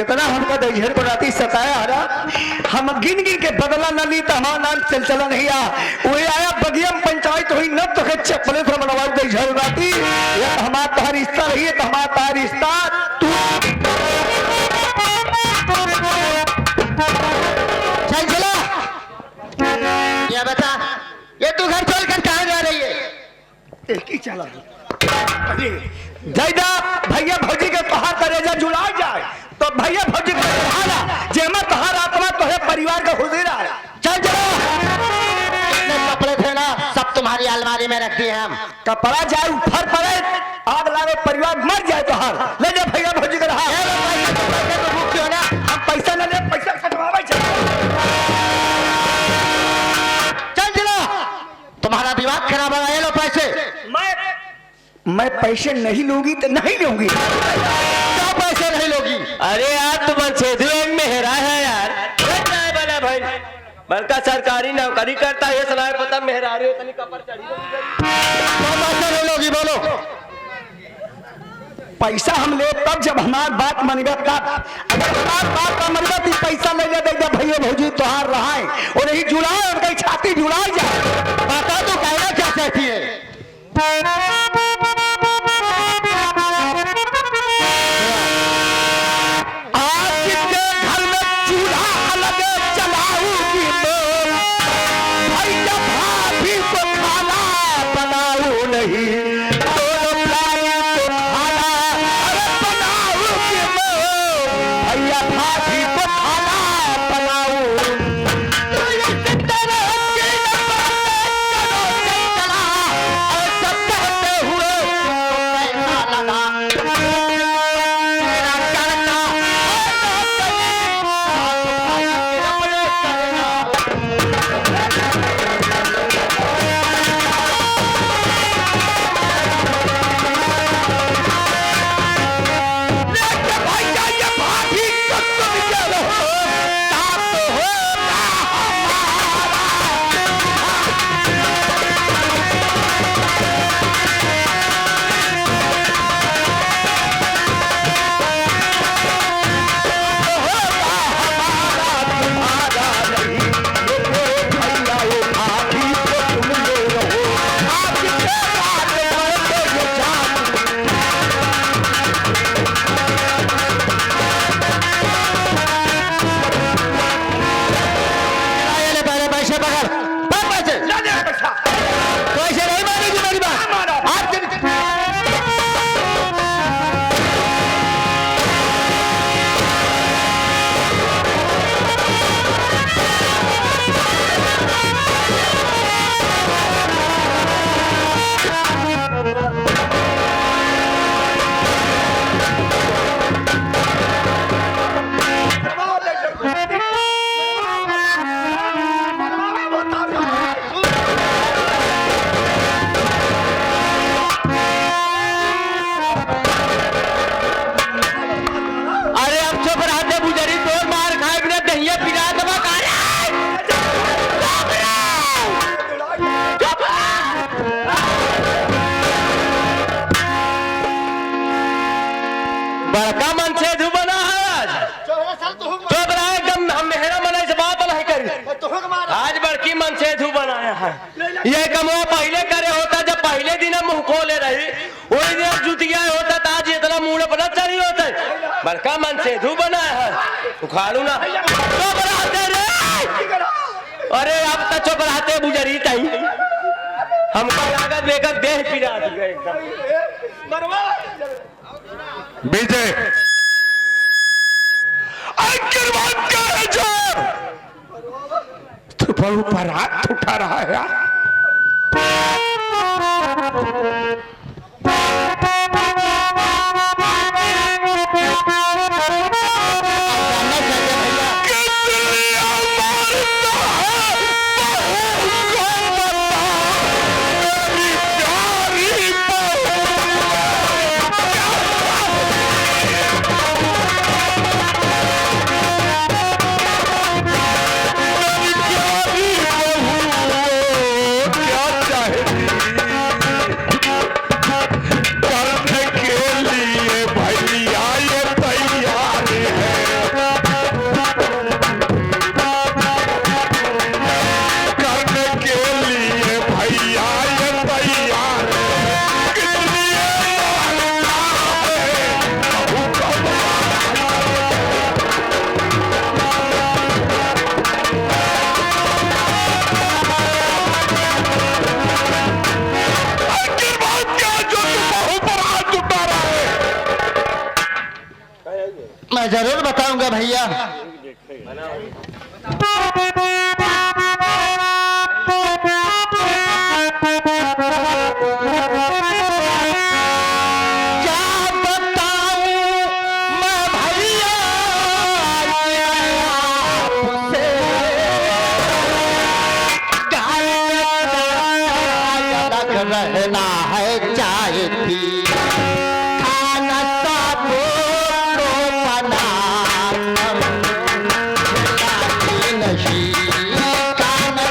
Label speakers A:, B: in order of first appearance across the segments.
A: जितना हमका दहियर को राती सताया हरा हम गिन गिन के बदला न ली तो हमारा नाम चल चला नहीं आ वही आया बगियम पंचायत हुई न तो चप्पले से मनवा दहियर राती ये हमारा तहार रिश्ता रही है तो हमारा तहार रिश्ता तू
B: चल चला। ये बता ये तू घर छोड़कर कहाँ जा रही है?
A: एक ही चला जैदा भैया भौजी के तोहार करेजा जुड़ा जाए तो भैया भौजी के तोहारा जेमा तोहार आत्मा तोहे परिवार का हुजूरा चल चलो।
B: इतने कपड़े थे ना सब तुम्हारी अलमारी में रख दिए हम।
A: कपड़ा जाए ऊपर पड़े आग लागे परिवार मर जाए तोहार ले जा भैया भौजी के रहा
B: तो भूख क्यों ना?
A: हम पैसा न ले पैसा कटवावे चल
B: चलो तुम्हारा दिमाग खराब है। लो पैसे।
A: मैं पैसे नहीं लूंगी तो नहीं लूंगी।
B: क्या पैसे नहीं लोगी?
C: अरे यार तुम छेदू एक मेहरा है यार बना भाई बड़का सरकारी नौकरी करता है सुनाए पता मेहरा रहे हो कपर चढ़ी
B: क्या पैसे नहीं लोगी बोलो?
A: पैसा हम ले तब जब हमार बात मानेगा तब अगर हमार बात न मानेगा तो पैसा ले जा देगा भैया भौजी तोहार रहा है और यही जुड़ाए उनका छाती जुड़ाई जाए।
B: बता तो कहना क्या चाहती है?
C: बड़का मन से धू बना है आज तो बड़ा एकदम मेहरा मना से बात नहीं करी आज बड़की मन से धू बनाया है। ये कमवा पहले करे होता जब पहले दिन मुंह खोले रही वही दिन जुतिया होता था आज इतना मुंह अपना चली होता है। बड़का मन से धू बनाया है उखाड़ू ना तो बढ़ाते रे। अरे अब तक चुप रहते बुजरी तई हमको लागत लेकर देह पिरा दिया एकदम
A: विजय तू पर ऊपर हाथ उठा रहा है यार।
B: जरूर बताऊंगा भैया। रहना है चाय पी खाना सबको बना नशी खाना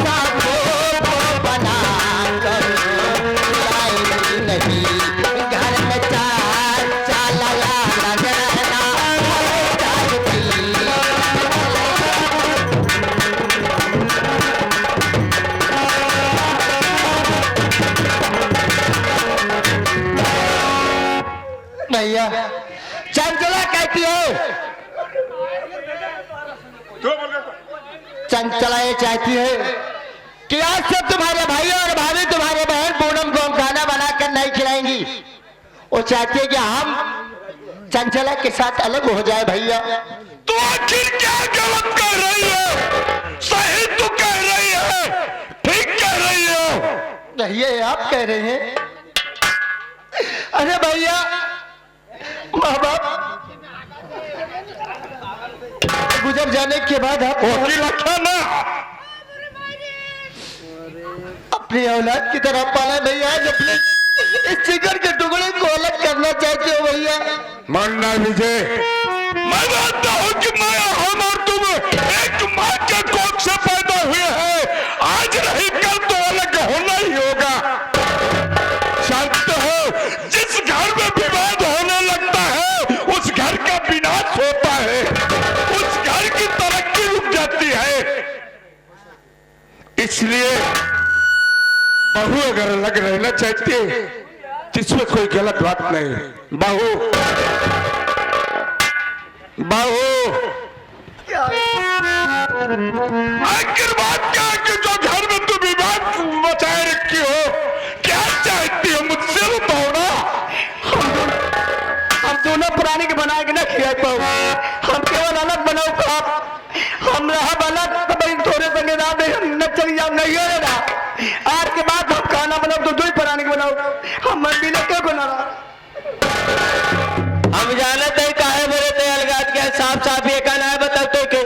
B: सबको बना कर नहीं घर में चार चाला रहना चाय पी। भैया चंचला कहती है, चंचला ये चाहती है कि आज से तुम्हारे भाई और भाभी तुम्हारे बहन पूनम को हम खाना बनाकर नहीं खिलाएंगी। वो चाहती है कि हम चंचला के साथ अलग हो जाए। भैया
D: तो आखिर क्या गलत कर रही है? सही तो कह रही है, ठीक कह रही हो।
B: भैया आप कह रहे हैं? अरे भैया माँ बाप गुजर जाने के बाद आप
D: ना
B: अपनी औलाद की तरह पाला। भैया आज अपने इस जिगर के टुकड़े को अलग करना चाहते हो। भैया
D: मानना विजय, मैं मानता हूँ कि मैं हम और तुम एक माँ के कोख से पैदा हुए हैं। आज नहीं कल तो अलग होना ही होगा। जानते हो जिस घर में विवाद होने लगता है उस घर का विनाश होता है, उस घर की तरक्की रुक जाती है। इसलिए बहू अगर अलग रहना चाहती है जिसमें कोई गलत बात नहीं। बहू बहू आखिर बात क्या है कि जो घर में तुम विवाद मचाए रखी हो, क्या चाहती हो मुझसे बताओ ना।
A: हम दोनों पुराने के बनाए के ना खिलाए पाओ, हम केवल अलग बनाओ का हम रहा अलग तो थोड़े संगे ना दे न चली जाओ नहीं है ना। आज के बाद हम खाना बनाओ तो दो ही पुराने के बनाओ, हम मंदिर में क्यों बना रहा।
C: हम जानते हैं काहे मेरे ते अलगात के साफ साफ ये कहना है बताओ तो के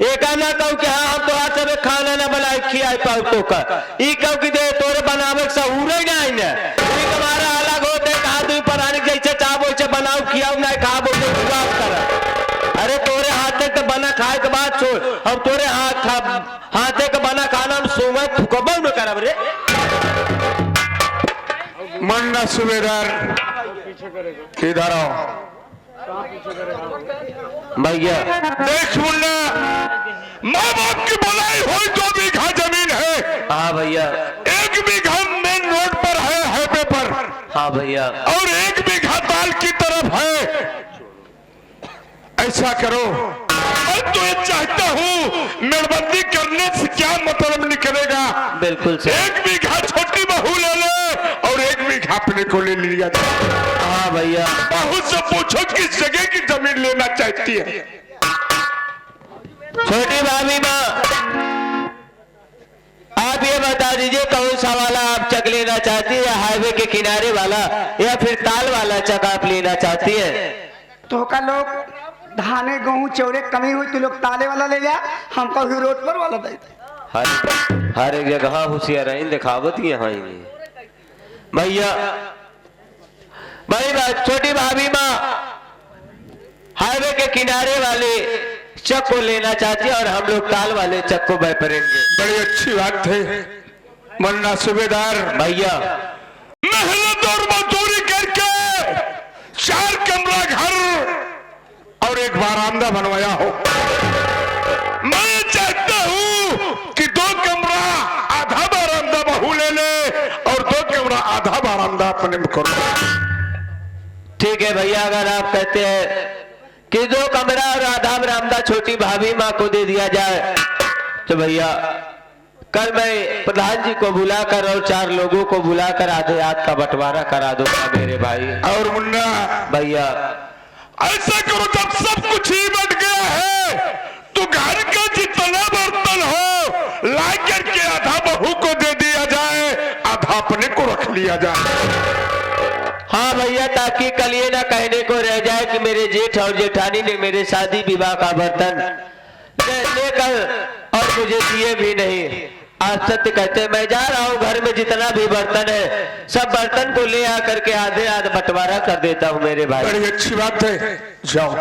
C: ये कहना कहूँ कि हाँ हम तो आज सब खाना ना बनाए खियाए पाओ तो का ई कहूँ कि दे तोरे बनावे सहूर ही नहीं ने ई हमारा अलग होते कहा तू पुराने जैसे चाहो वैसे बनाओ खियाओ ना खा बोल बात कर। अरे तोरे हाथे के बना खाए के बाद छोड़, अब तोरे हाथे के बना खाना हम सोवे फुकबो न करब रे।
D: मन्ना सुबेदार किधर आओ
C: भैया।
D: देख मुन्ना, माँ बाप की बुलाई हुई 2 बीघा जमीन है।
C: हाँ भैया।
D: 1 बीघा मेन रोड पर है हाईवे पर।
C: हाँ भैया।
D: और 1 बीघा ताल की तरफ है। ऐसा करो, मैं तो ये चाहता हूँ मेड़बंदी करने से क्या मतलब निकलेगा।
C: बिल्कुल सही।
D: 1 बीघा छोटी बहू ले ले और 1 बीघा अपने को ले लिया जाए।
C: हाँ भैया।
D: बहू से पूछो किस जगह की जमीन लेना चाहती है।
C: छोटी भाभी माँ आप ये बता दीजिए कौन सा वाला आप चक लेना चाहती है, या हाईवे के किनारे वाला या फिर ताल वाला चक आप लेना चाहती है।
A: तो का लोग धाने गेहूं चौरे कमी हुई तो लोग ताले वाला ले जा, हमको ही रोड पर वाला दे दे।
C: हर एक जगह होशियार दिखावत ही यहाँ ही भैया। भाई बात छोटी भाभी माँ हाईवे के किनारे वाले चक को लेना चाहती है और हम लोग ताल वाले चक को बेपरेंगे।
D: बड़ी अच्छी बात है मन्ना सुबेदार।
C: भैया
D: मेहनत और मजदूरी करके 4 कमरा घर और 1 बरामदा बनवाया हो। मैं चाहता हूँ कि 2 कमरा आधा बरामदा बहू ले ले और 2 कमरा आधा बरामदा अपने में करो।
C: ठीक है भैया, अगर आप कहते हैं कि 2 कमरा और आधा बरामदा छोटी भाभी माँ को दे दिया जाए तो भैया कल मैं प्रधान जी को बुलाकर और 4 लोगों को बुलाकर आधे हाथ का बंटवारा करा दूंगा मेरे भाई।
D: और मुन्ना
C: भैया
D: ऐसा करो, जब सब कुछ ही बट गया है तो घर का जितना बर्तन हो ला करके आधा बहू को दे दिया जाए, आधा अपने को रख लिया जाए।
C: हाँ भैया, ताकि कल ये ना कहने को रह जाए कि मेरे जेठ और जेठानी ने मेरे शादी विवाह का बर्तन लेकर और मुझे दिए भी नहीं। आप सत्य कहते, मैं जा रहा हूँ, घर में जितना भी बर्तन है सब बर्तन को ले आकर के आधे आध बंटवारा कर देता हूँ मेरे भाई।
D: बड़ी अच्छी बात है, जाओ।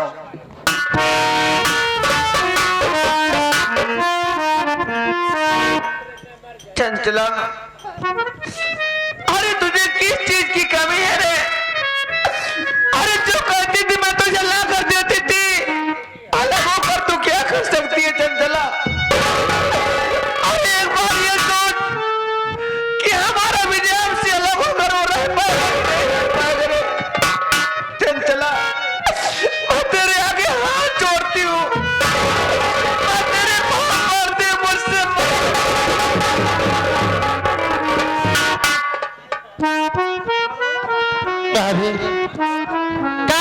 A: चंचला, अरे तुझे किस चीज की कमी है रे? अरे जो कहती थी मैं तुझे ला कर देती थी, अलग होकर तू क्या कर सकती है चंचला? अरे एक बार ये सोच कि हमारा विजय हमसे अलग होकर हो रहा है। चंचला, मैं तेरे आगे हाथ जोड़ती हूँ, मैं तेरे पाँव मारती हूँ, मुझसे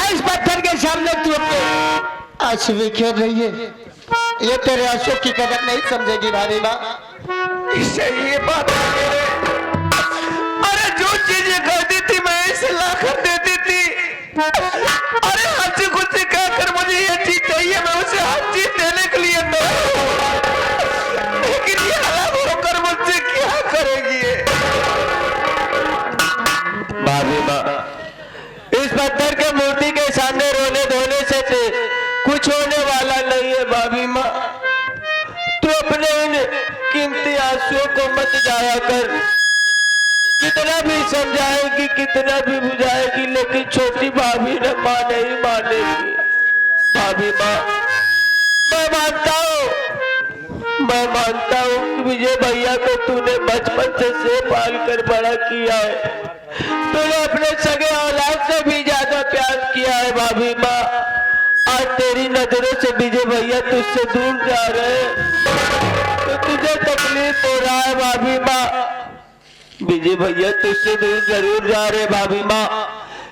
B: इस पत्थर के सामने तू अपने आंसू बिखेर रही है। ये तेरे आंसू की कदर नहीं समझेगी भाभी माँ।
A: इससे ये बात है रे। अरे जो चीजें कहती थी मैं इसे ला कर देती थी, अरे हंसी खुशी कहकर मुझे ये चीज चाहिए, मैं उसे हर चीज देने के लिए तो, लेकिन ये अलग होकर मुझसे क्या करेगी ये?
C: भाभी माँ, इस पत्थर के मूर्ति के सामने रोने धोने से कुछ होने वाला नहीं है भाभी माँ। तू अपने इन कीमती आंसुओं को मत जाया कर। कितना भी समझाएगी, कितना भी बुझाएगी, लेकिन छोटी भाभी न नहीं मानेगी। भाभी माँ, मैं मानता हूँ कि विजय भैया को तूने बचपन से पाल कर बड़ा किया है, तूने अपने सगे औलाद से भी ज्यादा प्यार किया है भाभी माँ। आज तेरी नजरों से विजय भैया तुझसे दूर जा रहे हैं तो तुझे तकलीफ हो रहा है भाभी माँ। विजय भैया तुझसे दूर जरूर जा रहे भाभी माँ,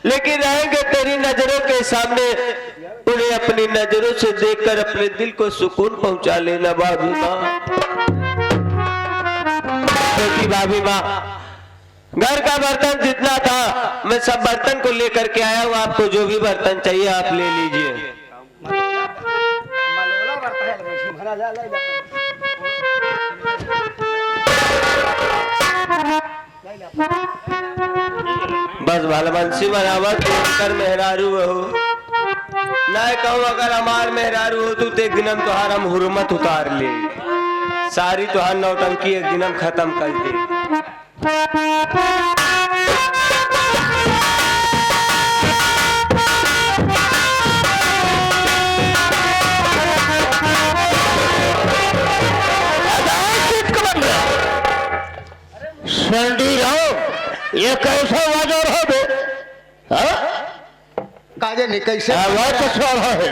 C: लेकिन रहेंगे तेरी नजरों के सामने। उन्हें अपनी नजरों से देखकर अपने दिल को सुकून पहुंचा लेना भाभी माँ। क्योंकि भाभी माँ, घर का बर्तन जितना था मैं सब बर्तन को लेकर के आया हूँ। आपको जो भी बर्तन चाहिए आप ले लीजिए। बस भलवंशी बराबर कर मेहरारू हो ना कहूँ, अगर हमार मेहरारू हो तो एक दिन हम तुहार हम हुर्मत उतार ले, सारी तुहार नौटंकी एक दिन हम खत्म कर दे।
B: ये कैसा बाजार है बे? काजे नहीं कैसे
D: आवाज कसा रहा है?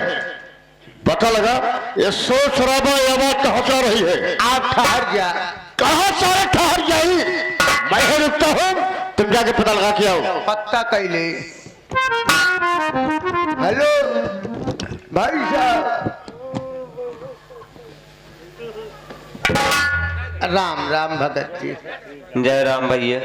D: पता लगा ये सोच रहा ये बात कहाँ से आ रही है?
B: आप ठहर जा।
D: कहाँ सारे ठहर जाई? मैं रुकता हूँ, तुम जाके पता लगा के आओ।
B: पत्ता कैले। हेलो भाई साहब, राम राम भगत जी।
C: जय राम भैया।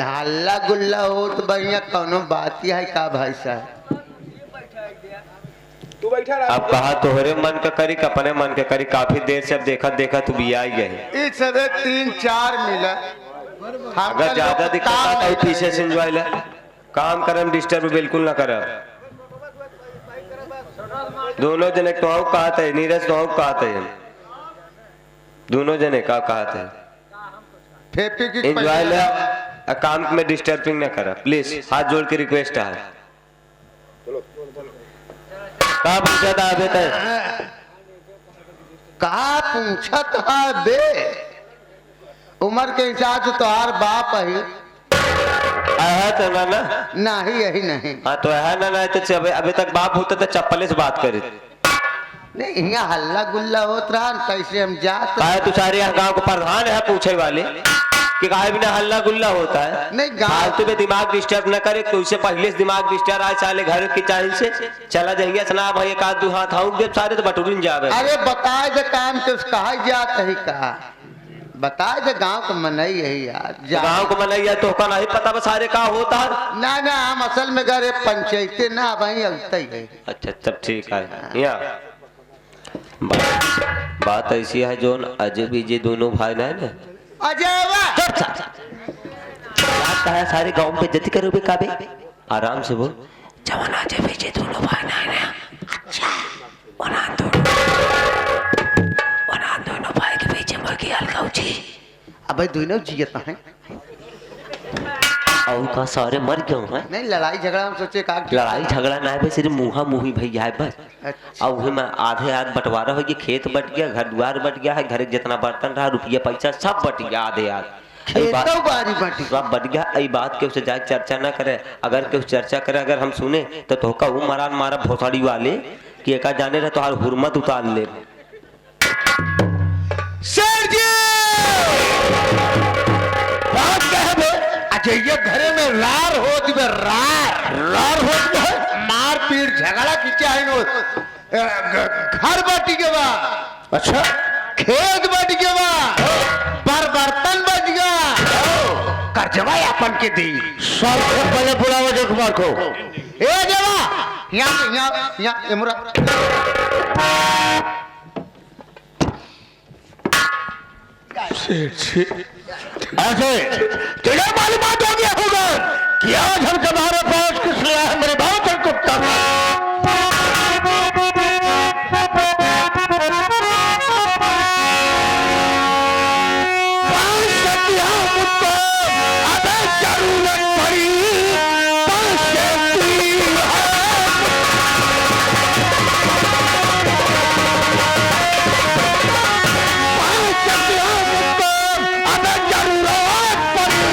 B: हल्ला गुल्ला हो तो बढ़िया कौनो बात ही है का भाई साहब?
C: अब कहा तोहरे मन का करी अपने मन का करी, काफी देर से अब देखा तू भी आई गए।
B: इस सब 3-4 मिला।
C: अगर ज्यादा दिक्कत आता है पीछे से एंजॉय ले, काम करम डिस्टर्ब बिल्कुल ना कर। दोनों जने तो कहा था नीरज तो कहा था, दोनों जने का कहा था एंजॉय ले, काम में डिस्टर्बिंग ना करा प्लीज। हाथ जोड़ के रिक्वेस्ट है। कहा पूछा था बेटा?
B: कहा पूछा था बे? उम्र के हिसाब से तोहार बाप है।
C: है तो ना
B: नहीं यही नहीं।
C: हाँ तो है ना तो अभी तक बाप होता तो चप्पले से बात करे।
B: नहीं यहाँ हल्ला गुल्ला होत रहा कैसे हम जात
C: काहे तू सारे यहाँ गाँव को प्रधान है पूछे वाले कि काहे बिना हल्ला गुल्ला होता है।
B: नहीं गाँव
C: फालतू में दिमाग डिस्टर्ब न करे तो उससे पहले से दिमाग डिस्टर्ब आए साले घर की चाल से चला जाइए सना भाई एक आध दो हाथ आऊँ जब सारे तो बटूरिन जावे।
B: अरे बताए दे काम तो कहा जात है कहा बताए दे गांव को मनई है यार
C: गाँव को मनैया तो का नहीं पता बस सारे का होता है
B: ना ना हम असल में गए पंचायते ना वही अलता ही है।
C: अच्छा तब ठीक है। यहाँ बात ऐसी है जो अजय विजय दोनों भाई ना है ना
B: अजय वाह
C: कहा सारे गांव में बेइज्जती करोगे काबे आराम से बोल जवान अजय विजय दोनों भाई ना है ना। अच्छा दोनों भाई के बीच में की हल्का उची
B: अब दोनों जियता है
C: और का सारे मर गए हैं।
B: नहीं लड़ाई झगड़ा हम सोचे का
C: लड़ाई झगड़ा ना है सिर्फ मुहा मुही भैया है बस।
B: अच्छा।
C: और वही में आधे आध बंटवारा हो गया खेत बट गया घर द्वार बट गया है घर जितना बर्तन रहा रुपया पैसा सब बट गया आधे आध
B: खेतों बारी बटी
C: सब बट गया। यही बात के उससे जाके चर्चा ना करे अगर के चर्चा करे अगर हम सुने तो धोखा वो मारा मारा भोसड़ी वाले कि एक जाने रहे तो हर हुरमत उतार ले।
B: अजय घरे में रार होती है रार होती है मार पीट झगड़ा की चाहे नो घर बटी के बाद अच्छा खेत बट गया पर बर्तन बच गया कर्जवा अपन के दी सबसे पहले बुलावा जो कुमार को ए देवा यहाँ इमरा
D: ऐसे तुझे मालूमात हो गया होगा कि आज हम तुम्हारे पास किस लिए है मेरे भाव से कुत्ता जरूरत पड़ी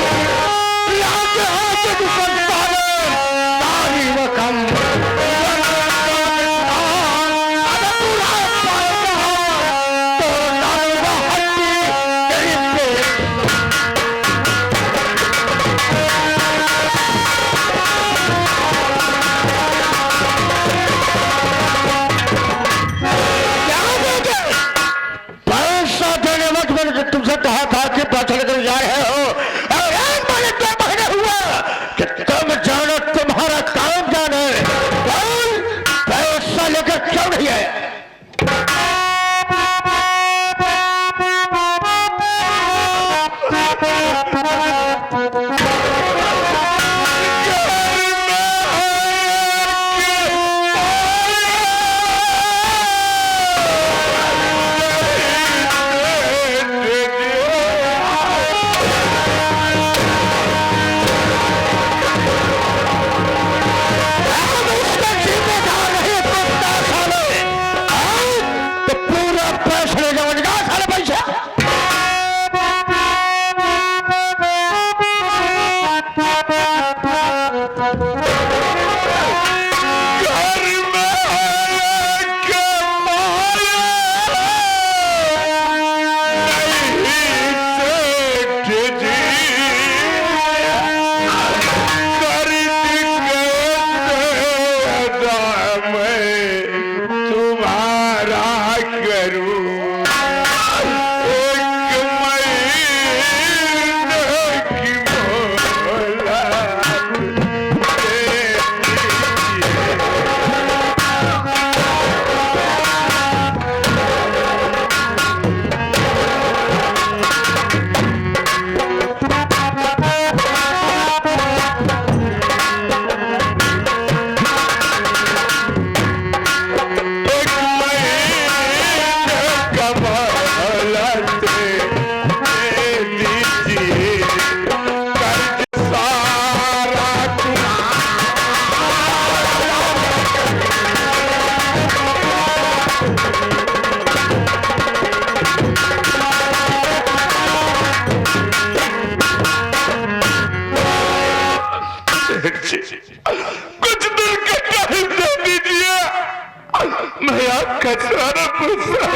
D: मैं आपका सारा पैसा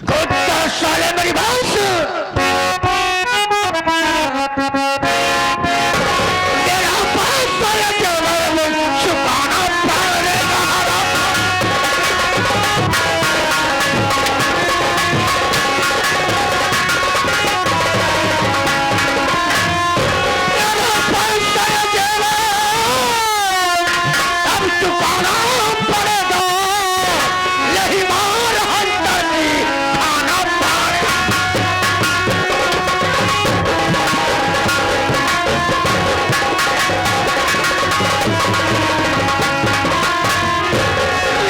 B: कुत्ता साले मेरी बात मेरा पैसा चुकाना पड़ेगा। चुकाना पड़ेगा, यही मार हंटनी खाना पड़ेगा।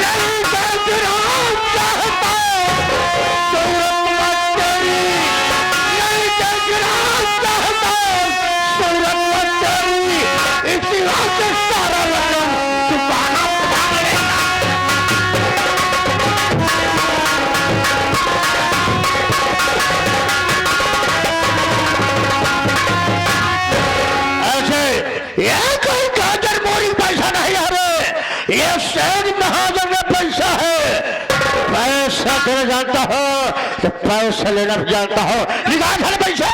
B: नहीं जगराम चाहता सूरत मत तेरी, नहीं जगराम चाहता सूरत मत तेरी, इसी वास्ते सारा लगन चुकाना पड़ेगा। ऐसे ये कोई गाजर मोरी पैसा नहीं है, ये शेर महाजन में पैसा है। पैसा देना जानता हो तो पैसा लेना भी जानता हो, निकाल सारे पैसा।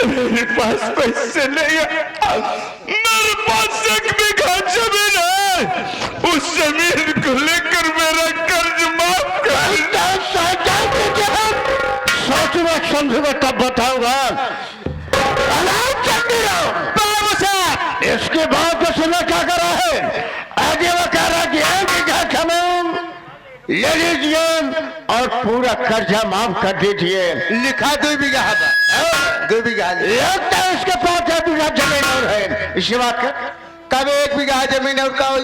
D: मेरे पास पैसे नहीं है, मेरे पास 1 बीघा जमीन है, उस जमीन को लेकर मेरा कर्ज माफ कर।
B: सोचूंगा समझूंगा तब बताऊंगा। इसके बाद तो सुना क्या करा है, आगे वो कह रहा कि 1 बीघा जमीन ले लीजिए और पूरा कर्जा माफ कर दीजिए।
C: लिखा 2 बीघा है, 2 बीघा
B: लगता है इसके पास 1 बीघा जमीन और है। इसी बात कर
C: कब 1 बीघा जमीन और का होई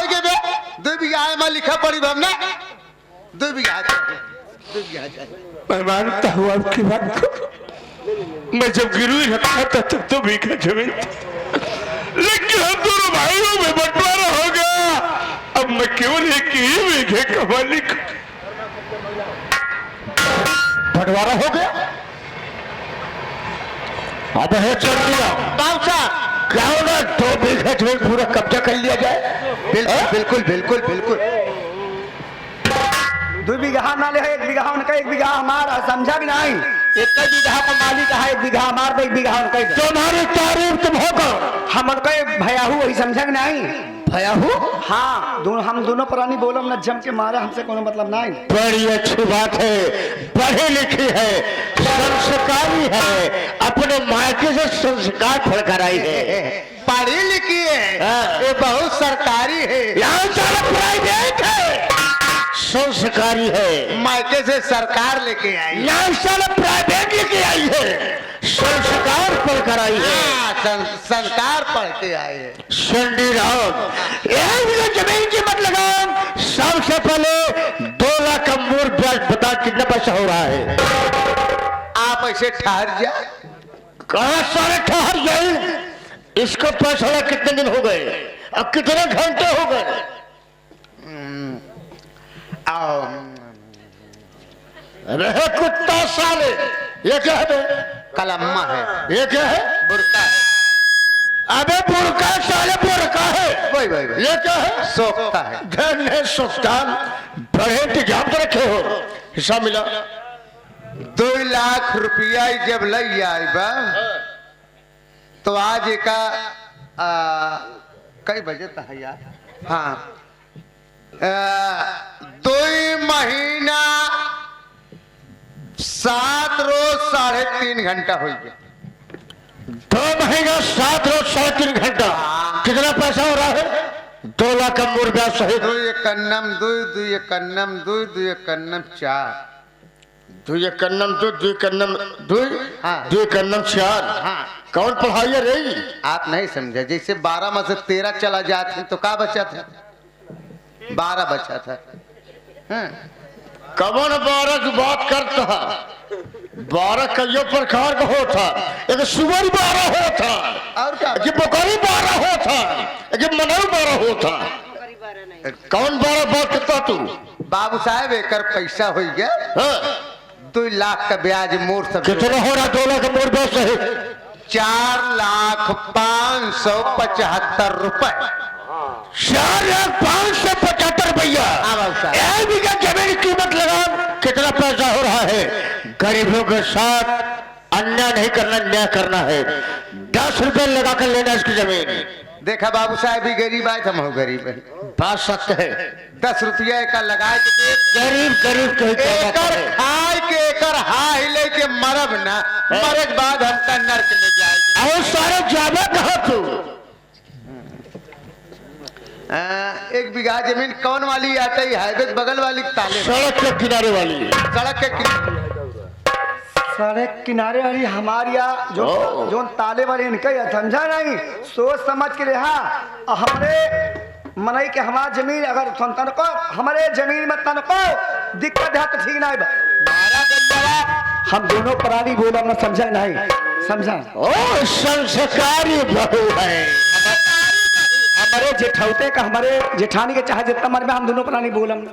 C: के बे 2 बीघा है, मैं लिखा पड़ी हमने 2 बीघा 2 बीघा।
D: मैं मानता हूँ आपकी बात को, मैं जब गिरवी रखा था तब 2 बीघा जमीन थी, लेकिन हम दोनों भाइयों में बंटवारा हो गया। अब मैं केवल 1 ही बीघे का मालिक।
B: बंटवारा हो गया, अब है चल दिया क्या होगा, 2 बीघा जमीन पूरा कब्जा कर लिया जाए।
C: बिल्कुल बिल्कुल बिल्कुल।
A: 2 बीघा ना ले, 1 बीघा उनका, 1 बीघा हमारा, समझा कि नहीं? 1 बीघा का मालिक है, 1 बीघा हमारा, 1 बीघा उनका।
B: तुम्हारी तारीफ तुम होगा,
A: हम उनका भयाहू वही, समझा कि नहीं?
B: भयाहू?
A: हाँ, हम दोनों प्राणी बोलम न जम के मारा, हमसे कोनो मतलब नहीं।
B: बड़ी अच्छी बात है, पढ़ी लिखी है, संस्कारी है, अपने मायके से संस्कार पढ़कर आई है,
C: पढ़ी लिखी है, ये बहुत सरकारी है,
B: यहाँ सारा प्राइवेट है, संस्कारी है,
C: मायके से सरकार लेके आई,
B: यहाँ सारा प्राइवेट लेके आई है, संस्कार पढ़कर आई है,
C: संस्कार पढ़ के आए है।
B: सुंडी राम, जमीन की मत लगाओ, सबसे पहले 2 लाख का मूल ब्याज बता कितना पैसा हो रहा है।
C: आप ऐसे ठहर जा,
B: कहा सारे ठहर जाए, इसको पैसा कितने दिन हो गए और कितने घंटे हो गए। रहे कुत्ता साले, ये क्या है?
C: कलम्मा है,
B: ये क्या है?
C: बुरका है।
B: अबे बुरका साले, बुरका है, सोखता है।
E: धन है सुल्तान, बड़े इंतजाम से रखे हो। हिस्सा मिला
B: 2 लाख रुपया जब लग आए बा तो आज का कई बजे तक है यार? हाँ 2 महीना 7 रोज 3.5 घंटा हो गया।
E: 2 महीना 7 रोज 3.5 घंटा। कितना पैसा हो रहा है? 2 लाख का मुर्गा सहित।
B: 2 एकन्नम 2 2 एकन्नम 2 2 एकन्नम 4।
E: 2 एकन्नम 2 2 एकन्नम 2
B: हाँ।
E: 2 एकन्नम 4।
B: हाँ
E: कौन पढ़ाइए रही?
B: आप नहीं समझे, जैसे 12 में से 13 चला जाते तो क्या बचा था? 12 बचा था। हाँ।
E: कवन 12 की बात करता है? 12 कईयों प्रकार का होता, एक सुअर 12 होता,
B: और क्या?
E: एक बकरी 12 होता, एक मनऊ 12 होता। कौन 12 बात करता तू?
B: बाबू साहब एकर पैसा हो गया
E: हाँ?
B: 2 लाख का ब्याज मोर सब
E: कितना हो रहा? 2 लाख का मुर्गा सहित
B: 4,575,000 रुपए।
E: 4,575,000 रुपया।
B: हाँ बाबू साहब।
E: 1 बीघा जमीन की कीमत लगा कितना पैसा हो रहा है? गरीबों के साथ अन्याय नहीं करना, न्याय करना है। 10 रुपए लगा कर लेना इसकी जमीन।
B: देखा बाबू साहब भी गरीब आए, हम गरीब है।
E: बात सत्य है।
B: 10 रुपया का लगाए के
E: गरीब गरीब कहीं
B: एकर खाए के एकर हाय लेके मरब ना, मरे के बाद हम का नरक में जाएंगे।
E: और सारे जावे कहा तू?
B: 1 बीघा जमीन कौन वाली आते है? हाईवे के बगल वाली ताले
E: सड़क के किनारे वाली।
B: सड़क के
A: सड़क किनारे वाली हमारी जो ताले वाले इनका ही है, समझा नहीं? सोच समझ के रहा। हमारे मनई के हमार जमीन अगर तनको हमारे जमीन में तनको दिक्कत है तो ठीक नहीं बा। हम दोनों प्राणी बोला ना, समझा नहीं? समझा?
E: ओ संस्कारी बहू है।
A: हमारे जेठौते का हमारे जेठानी के चाहे जितना मर में हम दोनों प्राणी बोलम ना।